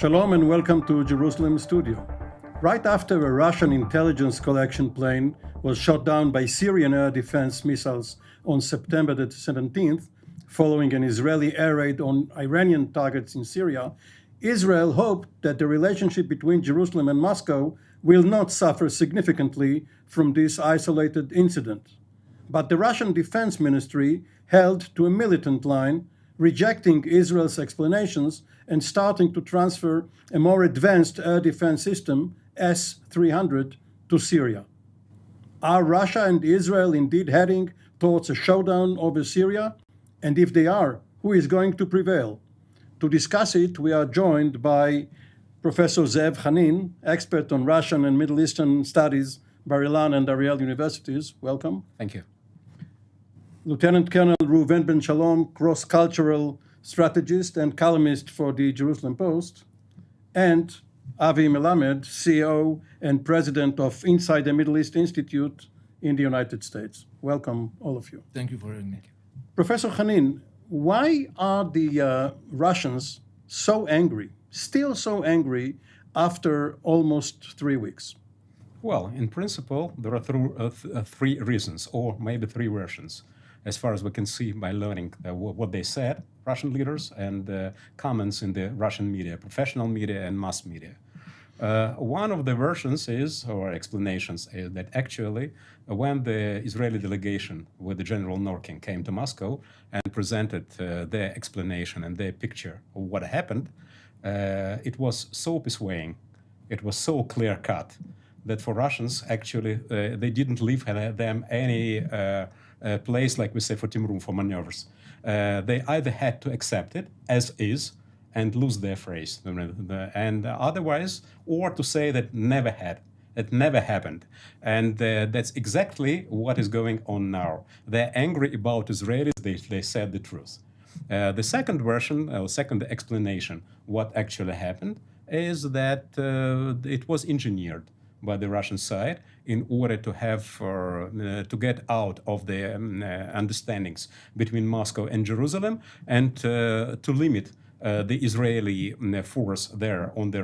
Shalom and welcome to Jerusalem studio. Right after a Russian intelligence collection plane was shot down by Syrian air defense missiles on September the 17th, following an Israeli air raid on Iranian targets in Syria, Israel hoped that the relationship between Jerusalem and Moscow will not suffer significantly from this isolated incident. But the Russian Defense Ministry held to a militant line, rejecting Israel's explanations and starting to transfer a more advanced air defense system, S-300, to Syria. Are Russia and Israel indeed heading towards a showdown over Syria? And if they are, who is going to prevail? To discuss it, we are joined by Professor Zev Hanin, expert on Russian and Middle Eastern studies, Bar-Ilan and Ariel universities. Welcome. Thank you. Lieutenant Colonel Reuven Ben Shalom, cross-cultural strategist and columnist for the Jerusalem Post, and Avi Melamed, CEO and president of Inside the Middle East Institute in the United States. Welcome, all of you. Thank you for having me. Professor Hanin, why are the Russians so angry, still so angry, after almost 3 weeks? Well, in principle, there are three reasons, or maybe three versions, as far as we can see by learning what they said, Russian leaders, and comments in the Russian media, professional media and mass media. One of the versions is, or explanations, is that actually when the Israeli delegation with the General Norkin came to Moscow and presented their explanation and their picture of what happened, it was so persuading, it was so clear-cut, that for Russians, actually, they didn't leave them any place, like we say, for room for maneuvers. They either had to accept it as is and lose their phrase, and otherwise, or to say that it never happened. And that's exactly what is going on now. They're angry about Israelis, they said the truth. The second version, second explanation, what actually happened, is that it was engineered by the Russian side in order to have to get out of the understandings between Moscow and Jerusalem, and to limit the Israeli force there on the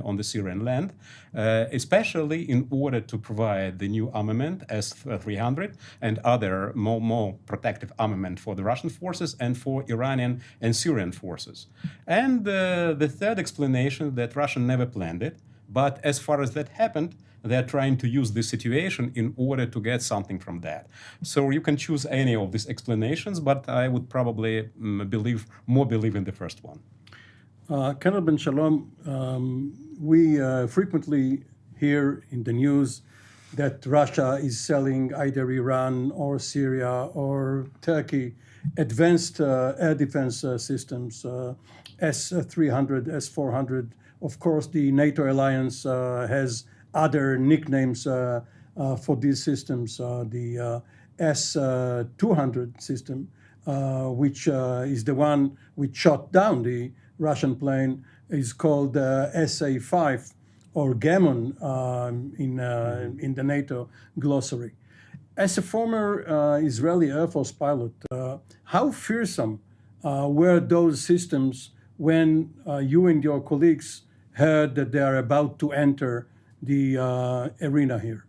on the Syrian land, especially in order to provide the new armament S-300 and other more protective armament for the Russian forces and for Iranian and Syrian forces. And the third explanation, that Russia never planned it, but as far as that happened, they're trying to use this situation in order to get something from that. So you can choose any of these explanations, but I would probably believe in the first one. Colonel Ben Shalom, we frequently hear in the news that Russia is selling either Iran or Syria or Turkey advanced air defense systems, S-300, S-400. Of course, the NATO alliance has other nicknames for these systems. The S-200 system, which is the one which shot down the Russian plane, is called SA-5 or Gammon in the NATO glossary. As a former Israeli Air Force pilot, how fearsome were those systems when you and your colleagues heard that they are about to enter the arena here?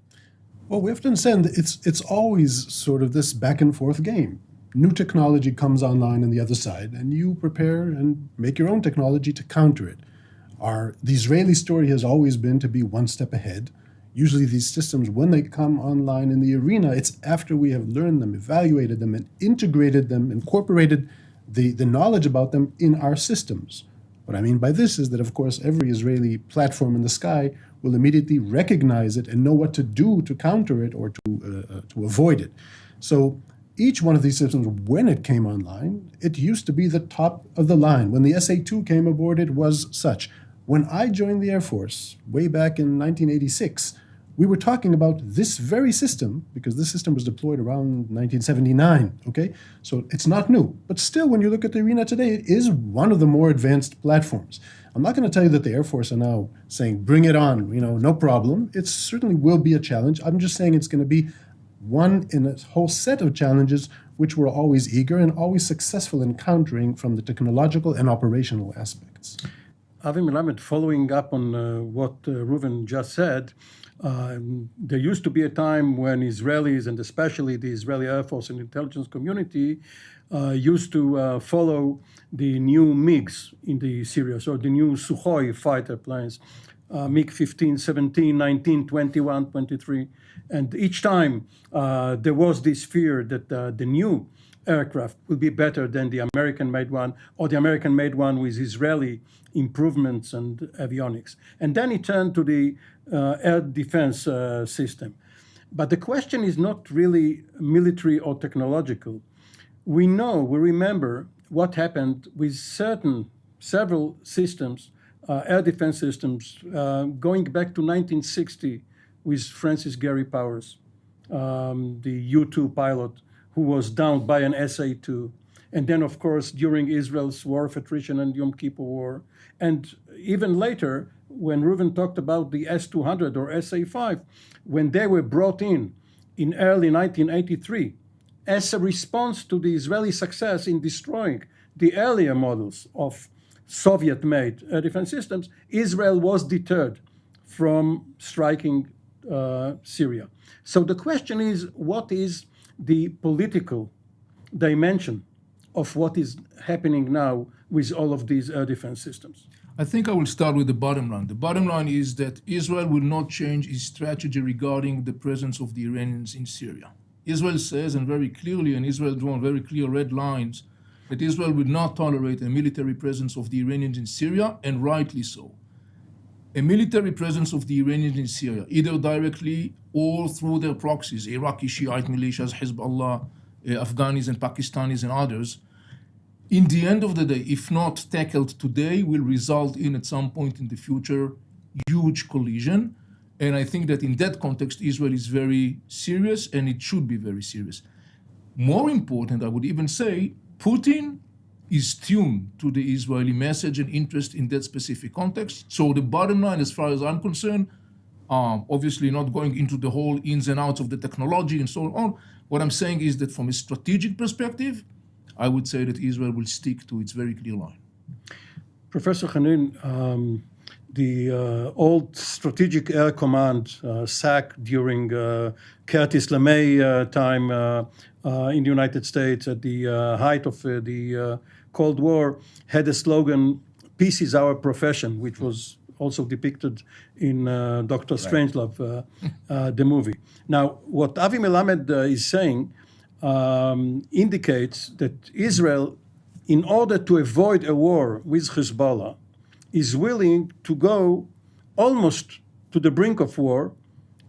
Well, we have to understand that it's always sort of this back and forth game. New technology comes online on the other side, and you prepare and make your own technology to counter it. The Israeli story has always been to be one step ahead. Usually these systems, when they come online in the arena, it's after we have learned them, evaluated them, and integrated them, incorporated the knowledge about them in our systems. What I mean by this is that, of course, every Israeli platform in the sky will immediately recognize it and know what to do to counter it or to avoid it. So each one of these systems, when it came online, it used to be the top of the line. When the SA-2 came aboard, it was such. When I joined the Air Force way back in 1986, we were talking about this very system, because this system was deployed around 1979, okay? So it's not new. But still, when you look at the arena today, it is one of the more advanced platforms. I'm not going to tell you that the Air Force are now saying, bring it on, no problem. It certainly will be a challenge. I'm just saying it's going to be one in a whole set of challenges which we're always eager and always successful in countering from the technological and operational aspects. Avi Melamed, following up on what Reuven just said, there used to be a time when Israelis, and especially the Israeli Air Force and intelligence community, used to follow the new MiGs in the Syria, so the new Sukhoi fighter planes, MiG 15, 17, 19, 21, 23. And each time there was this fear that the new aircraft will be better than the American-made one, or the American-made one with Israeli improvements and avionics. And then it turned to the air defense system. But the question is not really military or technological. We remember what happened with several systems, air defense systems, going back to 1960 with Francis Gary Powers, the U-2 pilot who was downed by an SA-2. And then, of course, during Israel's war of attrition and Yom Kippur War. And even later, when Reuven talked about the S-200 or SA-5, when they were brought in early 1983, as a response to the Israeli success in destroying the earlier models of Soviet-made air defense systems, Israel was deterred from striking Syria. So the question is, what is the political dimension of what is happening now with all of these air defense systems? I think I will start with the bottom line. The bottom line is that Israel will not change its strategy regarding the presence of the Iranians in Syria. Israel says, and very clearly, and Israel drawn very clear red lines, that Israel would not tolerate a military presence of the Iranians in Syria, and rightly so. A military presence of the Iranians in Syria, either directly or through their proxies, Iraqi Shiite militias, Hezbollah, Afghanis and Pakistanis and others, in the end of the day, if not tackled today, will result in, at some point in the future, huge collision. And I think that in that context, Israel is very serious, and it should be very serious. More important, I would even say, Putin is tuned to the Israeli message and interest in that specific context. So the bottom line, as far as I'm concerned, obviously not going into the whole ins and outs of the technology and so on, what I'm saying is that from a strategic perspective, I would say that Israel will stick to its very clear line. Professor Hanin, the old Strategic Air Command, SAC, during Curtis LeMay time in the United States at the height of the Cold War, had a slogan, "Peace is our profession," which was also depicted in Dr. Strangelove, the movie. Now, what Avi Melamed is saying indicates that Israel, in order to avoid a war with Hezbollah, is willing to go almost to the brink of war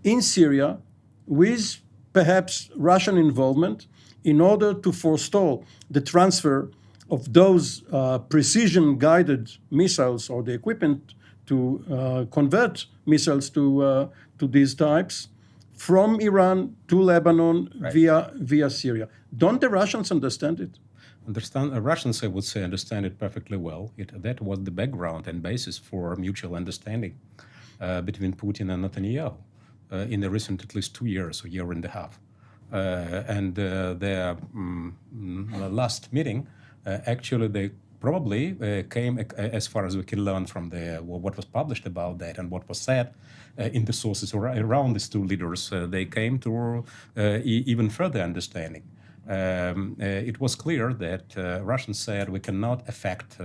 in Syria with perhaps Russian involvement in order to forestall the transfer of those precision-guided missiles or the equipment to convert missiles to these types from Iran to Lebanon via Syria. Don't the Russians understand it? Russians, I would say, understand it perfectly well. That was the background and basis for mutual understanding between Putin and Netanyahu in the recent at least 2 years, a year and a half. And their last meeting, actually, they probably came, as far as we can learn from what was published about that and what was said in the sources around these two leaders, they came to even further understanding. It was clear that Russians said we cannot affect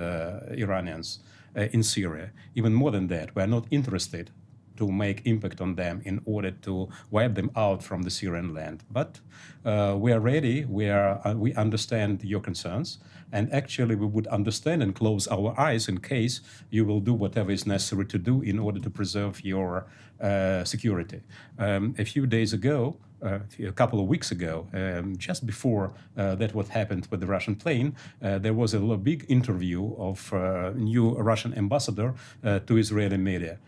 Iranians in Syria. Even more than that, we are not interested to make impact on them in order to wipe them out from the Syrian land. But we are ready, we understand your concerns, and actually we would understand and close our eyes in case you will do whatever is necessary to do in order to preserve your security. A few days ago, a couple of weeks ago, just before that what happened with the Russian plane, there was a big interview of new Russian ambassador to Israeli media.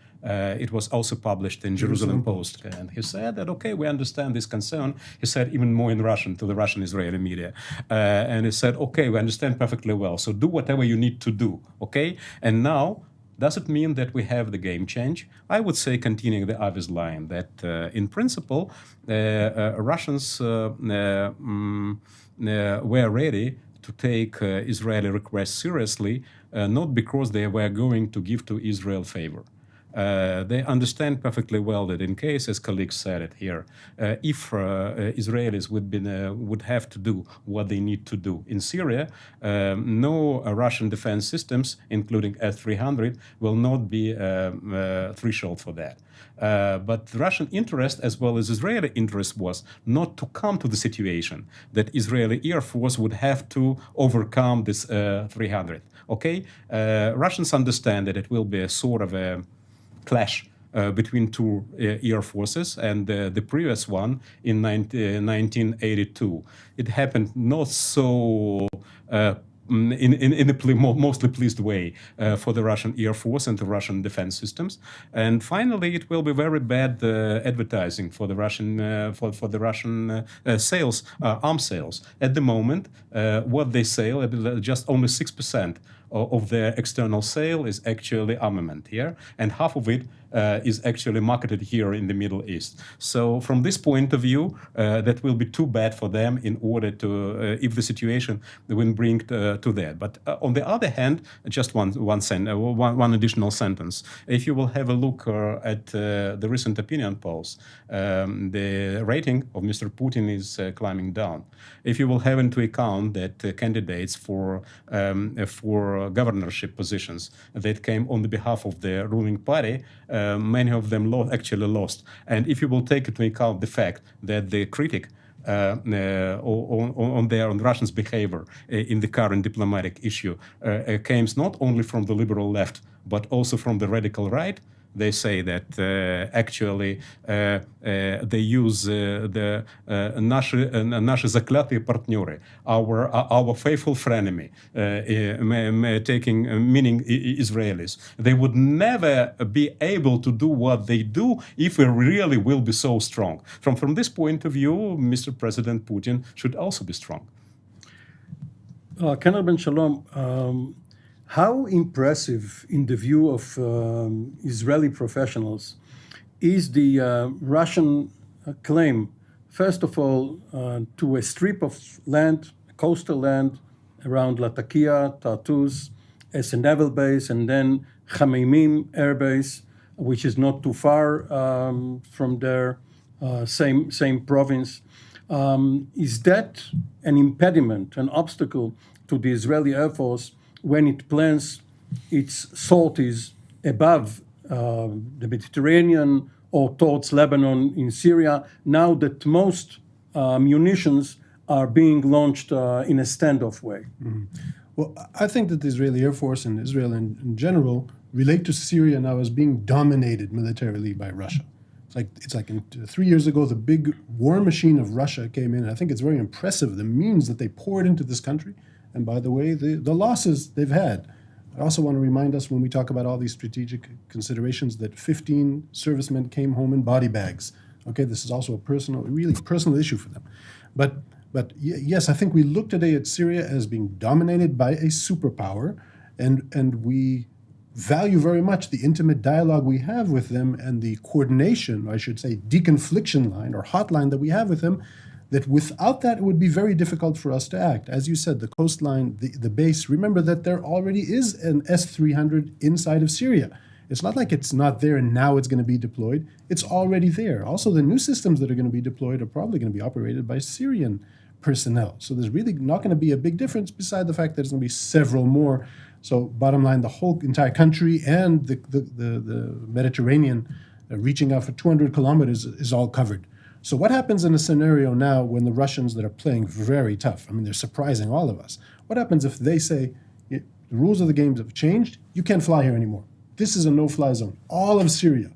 It was also published in Jerusalem Post. And he said that, okay, we understand this concern. He said even more in Russian to the Russian Israeli media. And he said, okay, we understand perfectly well. So do whatever you need to do, okay? And now, does it mean that we have the game change? I would say, continuing the obvious line, that in principle, Russians were ready to take Israeli requests seriously not because they were going to give to Israel favor. They understand perfectly well that in case, as colleagues said it here, if Israelis would have to do what they need to do in Syria, no Russian defense systems, including S-300, will not be a threshold for that. But the Russian interest as well as Israeli interest was not to come to the situation that Israeli Air Force would have to overcome this 300. Okay, Russians understand that it will be a sort of a clash between two air forces, and the previous one in 1982. It happened not so in a mostly pleased way for the Russian Air Force and the Russian defense systems. And finally, it will be very bad advertising for the Russian for the Russian sales, arms sales. At the moment, what they sell, just only 6% of their external sale is actually armament here, and half of it is actually marketed here in the Middle East. So from this point of view, that will be too bad for them in order to, if the situation will bring to that. But on the other hand, just one additional sentence. If you will have a look at the recent opinion polls, the rating of Mr. Putin is climbing down. If you will have into account that candidates for governorship positions that came on the behalf of the ruling party, many of them actually lost. And if you will take into account the fact that the critic on Russians' behavior in the current diplomatic issue came not only from the liberal left, but also from the radical right, they say that actually they use the наши заклятые партнеры, our faithful frenemy, meaning Israelis. They would never be able to do what they do if we really will be so strong. From this point of view, Mr. President Putin should also be strong. Colonel Ben Shalom, how impressive, in the view of Israeli professionals, is the Russian claim, first of all, to a strip of land, coastal land, around Latakia, Tartus, as a naval base, and then Khamimim air base, which is not too far from their same province. Is that an impediment, an obstacle to the Israeli Air Force when it plans its sorties above the Mediterranean or towards Lebanon in Syria, now that most munitions are being launched in a standoff way? Mm-hmm. Well, I think that the Israeli Air Force and Israel in general relate to Syria now as being dominated militarily by Russia. It's like 3 years ago, the big war machine of Russia came in. I think it's very impressive, the means that they poured into this country. And by the way, the losses they've had. I also want to remind us, when we talk about all these strategic considerations, that 15 servicemen came home in body bags. Okay, this is also a really personal issue for them. But yes, I think we look today at Syria as being dominated by a superpower, and we value very much the intimate dialogue we have with them and the coordination, I should say, deconfliction line or hotline that we have with them, that without that, it would be very difficult for us to act. As you said, the coastline, the base, remember that there already is an S-300 inside of Syria. It's not like it's not there and now it's going to be deployed. It's already there. Also, the new systems that are going to be deployed are probably going to be operated by Syrian personnel. So there's really not going to be a big difference, beside the fact that there's going to be several more. So bottom line, the whole entire country and the Mediterranean reaching out for 200 kilometers is all covered. So what happens in a scenario now when the Russians that are playing very tough, I mean, they're surprising all of us. What happens if they say, the rules of the games have changed, you can't fly here anymore. This is a no-fly zone, all of Syria.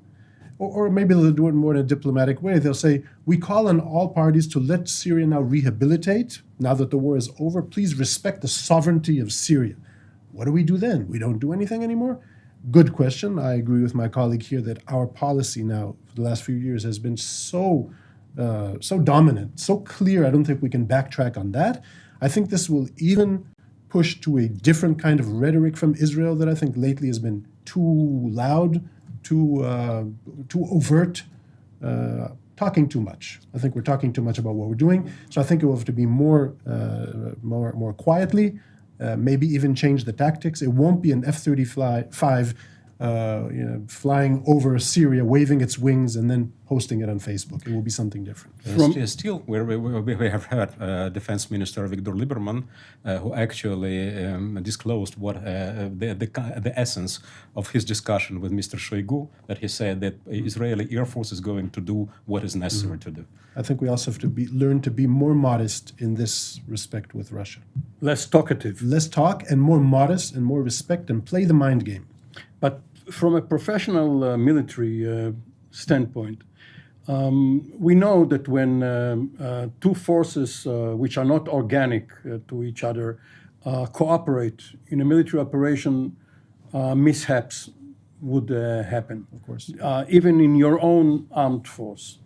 Or maybe they'll do it more in a diplomatic way. They'll say, we call on all parties to let Syria now rehabilitate. Now that the war is over, please respect the sovereignty of Syria. What do we do then? We don't do anything anymore? Good question. I agree with my colleague here that our policy now for the last few years has been so dominant, so clear. I don't think we can backtrack on that. I think this will even push to a different kind of rhetoric from Israel that I think lately has been too loud, too overt, talking too much. I think we're talking too much about what we're doing. So I think it will have to be more quietly, maybe even change the tactics. It won't be an F-35 flying over Syria, waving its wings, and then posting it on Facebook. It will be something different. Still, we have heard Defense Minister Victor Lieberman, who actually disclosed what the essence of his discussion with Mr. Shoigu, that he said that Israeli Air Force is going to do what is necessary to do. I think we also have to learn to be more modest in this respect with Russia. Less talkative. Less talk and more modest and more respect and play the mind game. But from a professional military standpoint, we know that when two forces which are not organic to each other cooperate in a military operation, mishaps would happen. Of course. Even in your own armed force.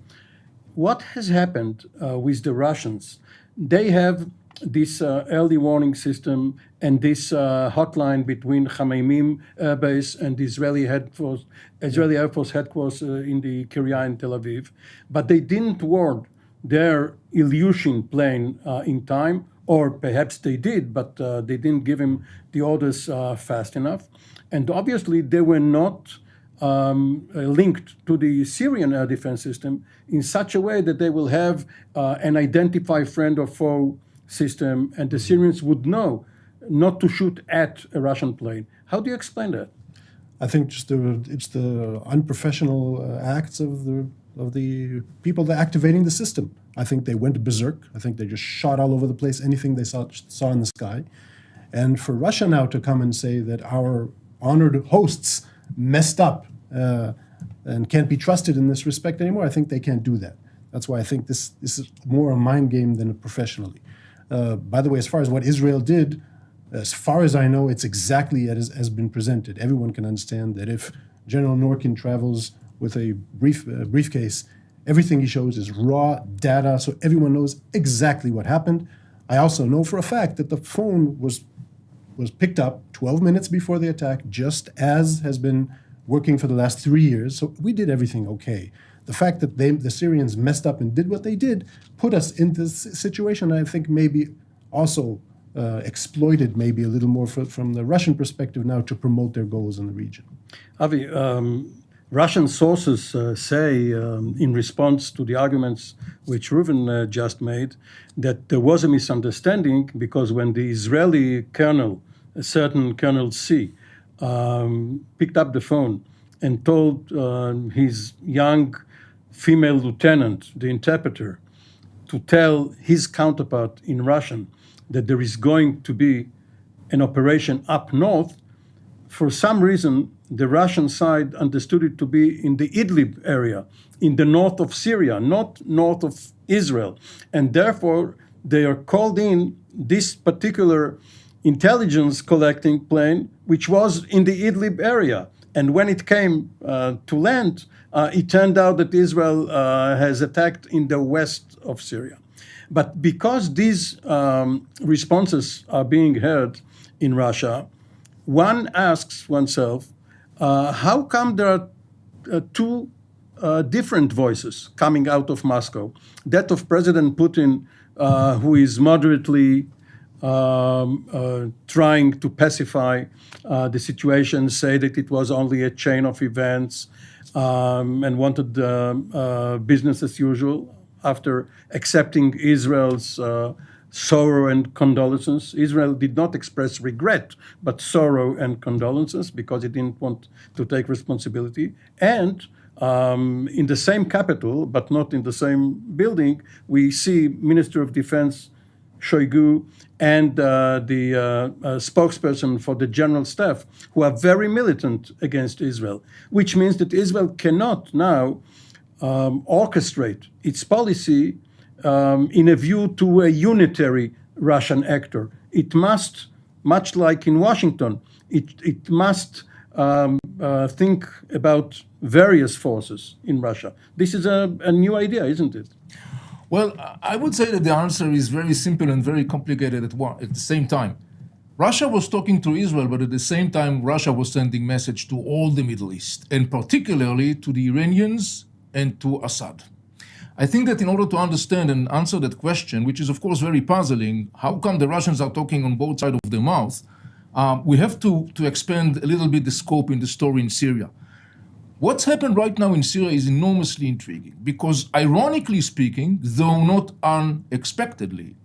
What has happened with the Russians? They have this early warning system and this hotline between Khmeimim Air Base and the Israeli Air Force headquarters in the Kiryat in Tel Aviv. But they didn't warn their Ilyushin plane in time, or perhaps they did, but they didn't give him the orders fast enough. And obviously they were not linked to the Syrian air defense system in such a way that they will have an identify friend or foe system, and the Syrians would know not to shoot at a Russian plane. How do you explain that? I think just it's the unprofessional acts of the people that are activating the system. I think they went berserk. I think they just shot all over the place, anything they saw in the sky. And for Russia now to come and say that our honored hosts messed up and can't be trusted in this respect anymore, I think they can't do that. That's why I think this is more a mind game than a professionally. By the way, as far as what Israel did, as far as I know, it's exactly as has been presented. Everyone can understand that if General Norkin travels with a briefcase, everything he shows is raw data, so everyone knows exactly what happened. I also know for a fact that the phone was picked up 12 minutes before the attack, just as has been working for the last 3 years. So we did everything okay. The fact that the Syrians messed up and did what they did put us in this situation, I think maybe also exploited maybe a little more from the Russian perspective now to promote their goals in the region. Avi, Russian sources say, in response to the arguments which Reuven just made, that there was a misunderstanding because when the Israeli colonel, a certain Colonel C, picked up the phone and told his young female lieutenant, the interpreter, to tell his counterpart in Russian that there is going to be an operation up north, for some reason, the Russian side understood it to be in the Idlib area, in the north of Syria, not north of Israel. And therefore, they are called in this particular intelligence collecting plane, which was in the Idlib area. And when it came to land, it turned out that Israel has attacked in the west of Syria. But because these responses are being heard in Russia, one asks oneself, how come there are two different voices coming out of Moscow? That of President Putin, who is moderately trying to pacify the situation, say that it was only a chain of events, and wanted business as usual after accepting Israel's sorrow and condolences. Israel did not express regret, but sorrow and condolences because it didn't want to take responsibility. And in the same capital, but not in the same building, we see Minister of Defense Shoigu and the spokesperson for the general staff, who are very militant against Israel, which means that Israel cannot now orchestrate its policy in a view to a unitary Russian actor. It must, much like in Washington, it must think about various forces in Russia. This is a new idea, isn't it? Well, I would say that the answer is very simple and very complicated at the same time. Russia was talking to Israel, but at the same time, Russia was sending message to all the Middle East, and particularly to the Iranians and to Assad. I think that in order to understand and answer that question, which is of course very puzzling, how come the Russians are talking on both sides of their mouth? We have to expand a little bit the scope in the story in Syria. What's happened right now in Syria is enormously intriguing because, ironically speaking, though not unexpectedly,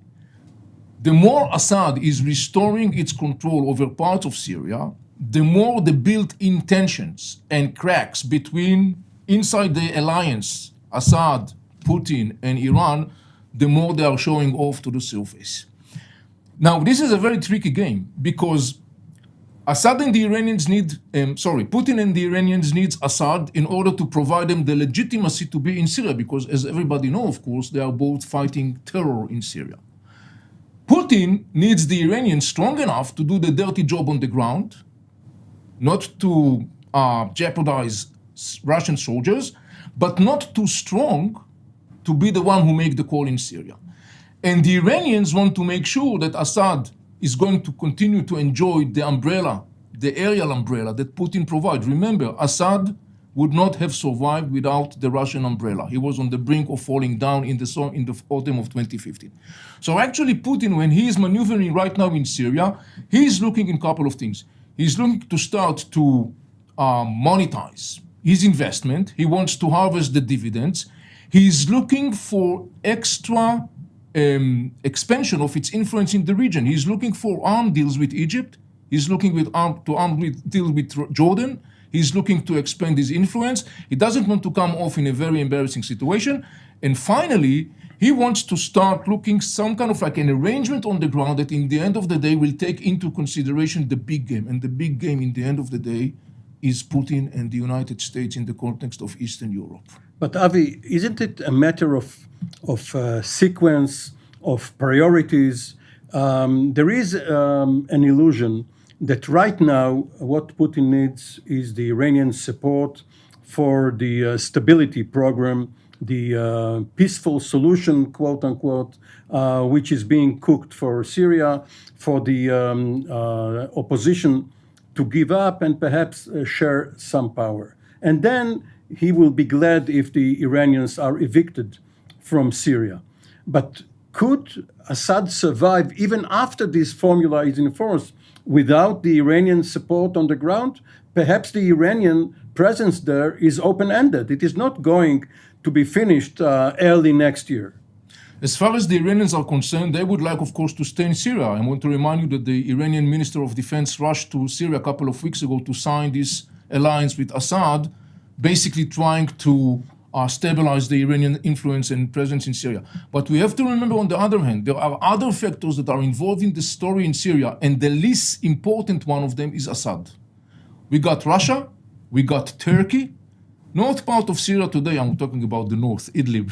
the more Assad is restoring its control over parts of Syria, the more the built-in tensions and cracks between inside the alliance, Assad, Putin, and Iran, the more they are showing off to the surface. Now, this is a very tricky game because Putin and the Iranians need Assad in order to provide them the legitimacy to be in Syria because, as everybody knows, of course, they are both fighting terror in Syria. Putin needs the Iranians strong enough to do the dirty job on the ground, not to jeopardize Russian soldiers, but not too strong to be the one who make the call in Syria. And the Iranians want to make sure that Assad is going to continue to enjoy the umbrella, the aerial umbrella that Putin provides. Remember, Assad would not have survived without the Russian umbrella. He was on the brink of falling down in the autumn of 2015. So actually Putin, when he is maneuvering right now in Syria, he is looking in a couple of things. He's looking to start to monetize his investment. He wants to harvest the dividends. He's looking for extra expansion of its influence in the region. He's looking for armed deals with Egypt. He's looking to deal with Jordan. He's looking to expand his influence. He doesn't want to come off in a very embarrassing situation. And finally, he wants to start looking some kind of like an arrangement on the ground that in the end of the day will take into consideration the big game. And the big game in the end of the day is Putin and the United States in the context of Eastern Europe. But Avi, isn't it a matter of sequence, of priorities? There is an illusion that right now what Putin needs is the Iranian support for the stability program, the peaceful solution, quote unquote, which is being cooked for Syria, for the opposition to give up and perhaps share some power. And then he will be glad if the Iranians are evicted from Syria. But could Assad survive even after this formula is in force without the Iranian support on the ground? Perhaps the Iranian presence there is open-ended. It is not going to be finished early next year. As far as the Iranians are concerned, they would like, of course, to stay in Syria. I want to remind you that the Iranian Minister of Defense rushed to Syria a couple of weeks ago to sign this alliance with Assad, basically trying to stabilize the Iranian influence and presence in Syria. But we have to remember, on the other hand, there are other factors that are involved in the story in Syria, and the least important one of them is Assad. We got Russia, we got Turkey. North part of Syria today, I'm talking about the north, Idlib,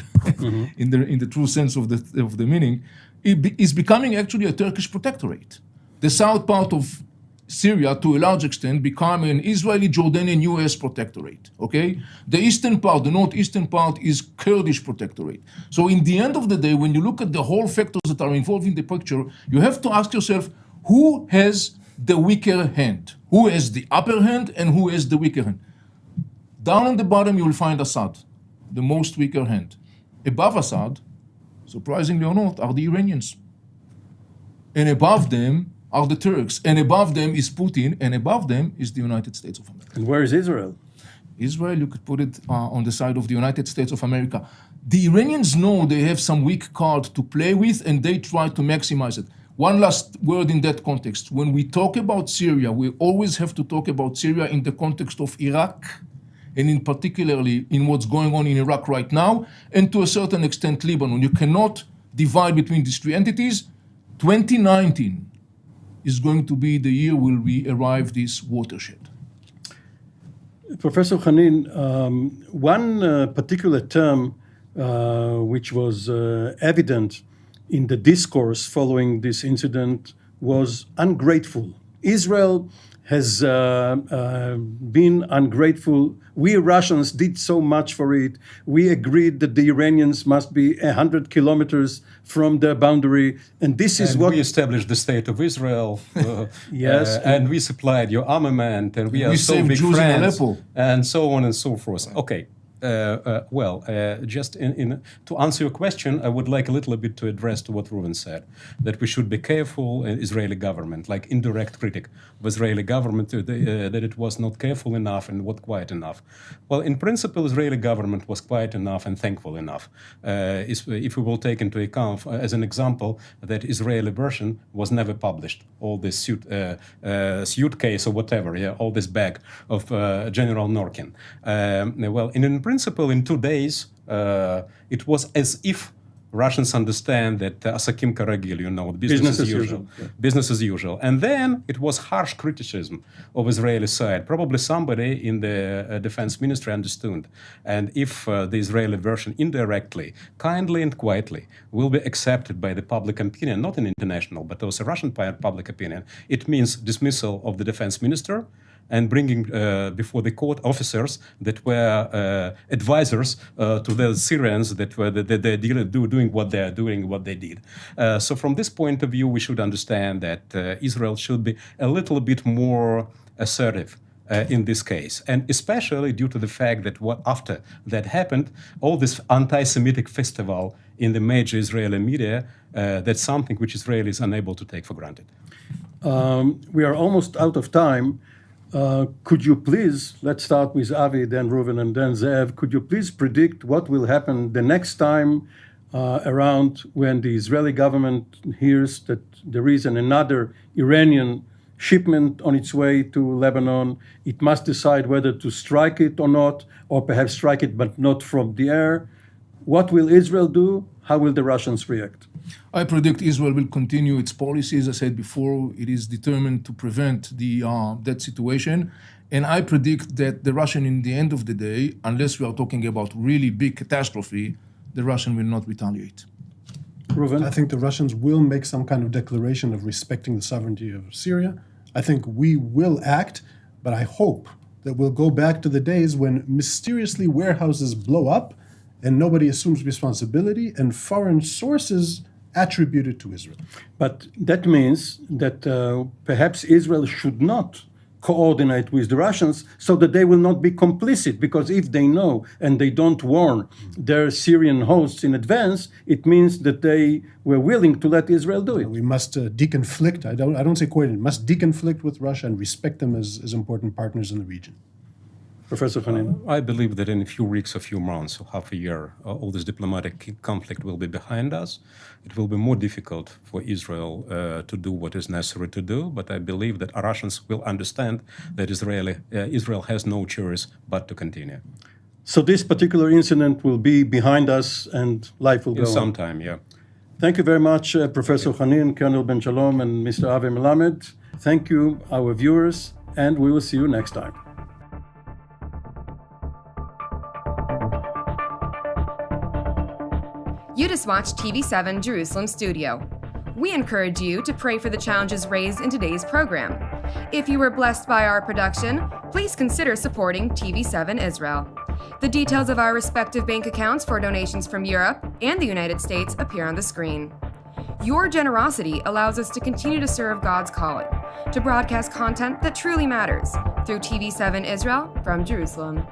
in the true sense of the meaning, is becoming actually a Turkish protectorate. The south part of Syria, to a large extent, become an Israeli, Jordanian, US protectorate, okay? The eastern part, the northeastern part, is Kurdish protectorate. So in the end of the day, when you look at the whole factors that are involved in the picture, you have to ask yourself, who has the weaker hand? Who has the upper hand and who has the weaker hand? Down on the bottom, you will find Assad, the most weaker hand. Above Assad, surprisingly or not, are the Iranians. And above them are the Turks. And above them is Putin. And above them is the United States of America. And where is Israel? Israel, you could put it on the side of the United States of America. The Iranians know they have some weak card to play with, and they try to maximize it. One last word in that context. When we talk about Syria, we always have to talk about Syria in the context of Iraq, and in particularly in what's going on in Iraq right now, and to a certain extent Lebanon. You cannot divide between these three entities. 2019 is going to be the year where we arrive this watershed. Professor Hanin, one particular term which was evident in the discourse following this incident was ungrateful. Israel has been ungrateful. We Russians did so much for it. We agreed that the Iranians must be 100 kilometers from their boundary. And this is what we established the state of Israel. Yes. And we supplied your armament, and we are so saved big Jews in friends, Aleppo. and so on and so forth. Okay, To answer your question, I would like a little bit to address to what Reuven said, that we should be careful, Israeli government, like indirect critic of Israeli government, that it was not careful enough and not quiet enough. Well, in principle, Israeli government was quiet enough and thankful enough. If we will take into account, as an example, that Israeli version was never published, all this suitcase or whatever, all this bag of General Norkin. In principle, in 2 days, it was as if Russians understand that asakim karagil, business as usual. Yeah. Business as usual. And then it was harsh criticism of Israeli side. Probably somebody in the defense ministry understood. And if the Israeli version indirectly, kindly and quietly, will be accepted by the public opinion, not in international, but also Russian public opinion, it means dismissal of the defense minister and bringing before the court officers that were advisors to the Syrians that were doing what they are doing, what they did. So from this point of view, we should understand that Israel should be a little bit more assertive in this case, and especially due to the fact that after that happened, all this anti-Semitic festival in the major Israeli media, that's something which Israel is unable to take for granted. We are almost out of time. Could you please, let's start with Avi, then Reuven, and then Zev, could you please predict what will happen the next time around when the Israeli government hears that there is another Iranian shipment on its way to Lebanon? It must decide whether to strike it or not, or perhaps strike it but not from the air. What will Israel do? How will the Russians react? I predict Israel will continue its policy. As I said before, it is determined to prevent that situation. And I predict that the Russian, in the end of the day, unless we are talking about really big catastrophe, the Russian will not retaliate. Reuven? I think the Russians will make some kind of declaration of respecting the sovereignty of Syria. I think we will act, but I hope that we'll go back to the days when mysteriously warehouses blow up and nobody assumes responsibility and foreign sources attribute it to Israel. But that means that perhaps Israel should not coordinate with the Russians so that they will not be complicit, because if they know and they don't warn their Syrian hosts in advance, it means that they were willing to let Israel do it. We must deconflict. I don't say coordinate. Must deconflict with Russia and respect them as important partners in the region. Professor Hanin. I believe that in a few weeks, a few months, or half a year, all this diplomatic conflict will be behind us. It will be more difficult for Israel to do what is necessary to do, but I believe that Russians will understand that Israel has no choice but to continue. So this particular incident will be behind us and life will go In on. some time, yeah. Thank you very much, Professor Hanin, Colonel Ben Shalom, and Mr. Avi Melamed. Thank you, our viewers, and we will see you next time. You just watched TV7 Jerusalem Studio. We encourage you to pray for the challenges raised in today's program. If you were blessed by our production, please consider supporting TV7 Israel. The details of our respective bank accounts for donations from Europe and the United States appear on the screen. Your generosity allows us to continue to serve God's calling, to broadcast content that truly matters through TV7 Israel from Jerusalem.